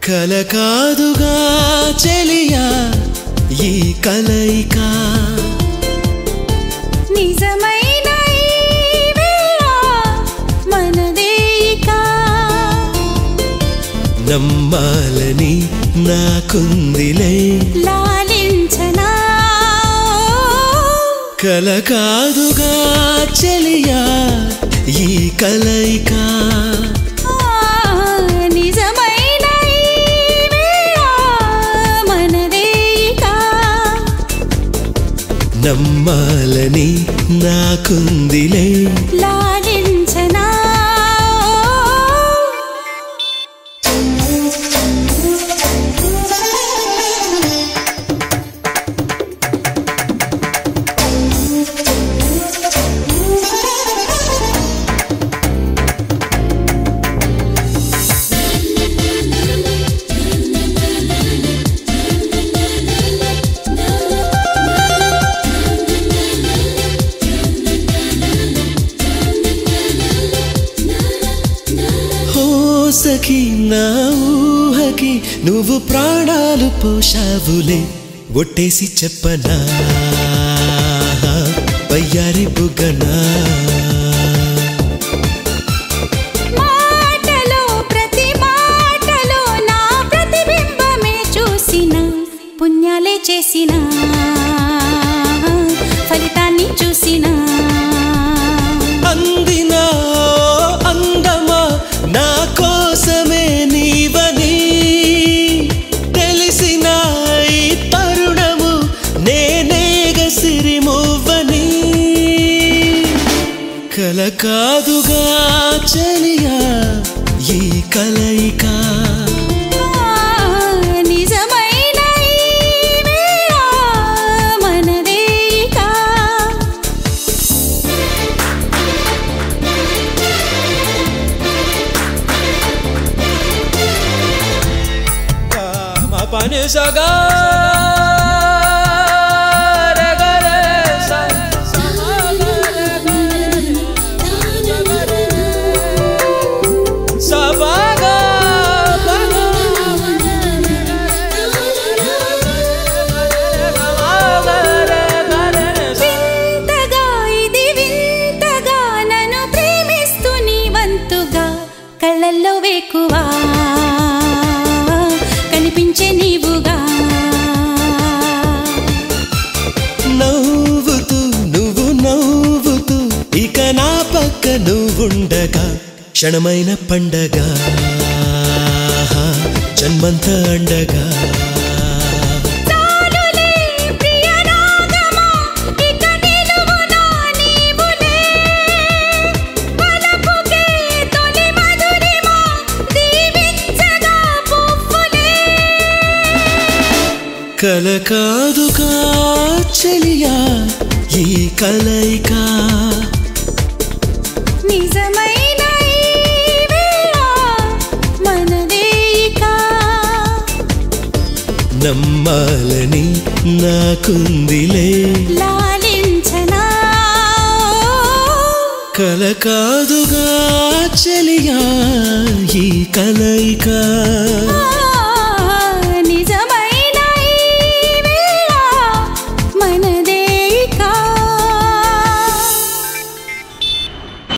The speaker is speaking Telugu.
కలకాదుగా చెలియా ఈ కలయిక నిజమైన ఈ వేళ మనదేక నమ్మాలని నాకుందిలే లాలించనా కలకాదుగా చెలియా ఈ కలయిక నిజమైన ఈ వేళ మనదేక నమ్మాలని నాకుందిలే లాలించనా సఖీ నా ఊహకి నువ్వు ప్రాణాలు పోషావులే ఒట్టేసి చెప్పనా వయ్యారి బుగ్గనా మాటలో ప్రతి మాటలో నా ప్రతిబింబమే చూసిన పుణ్యాలే చేసిన ఫలితాన్ని చూసిన అందినా అందమా నా కోసమే నీవని తెలిసిన ఈ తరుణము నేనేగ సిరిమువ్వని కలకాదుగా చెలియా ఈ కలయిక నిజమైన ఈ వేళ మనదేక పని సగా వింతగా ఇది వింతగా నన్ను ప్రేమిస్తూ నీ వంతుగా కళ్ళల్లో వేకువా కనిపించే నీవుగా నవ్వుతూ నువ్వు నవ్వుతూ ఇక నా పక్క నువ్వుండగా క్షణమైన పండగ జన్మంత అండగా చాలులే ప్రియరాగమా ఇక నిలువునా నీవులే వలపుకే తొలి మధురిమా దీవించగా పువ్వులే కలకాదుగా చెలియా ఈ కలయిక నిజమైన ఈ వేళ మనదేక నమ్మాలని నాకుందిలే లాలించనా కలకాదుగా చెలియా ఈ కలయిక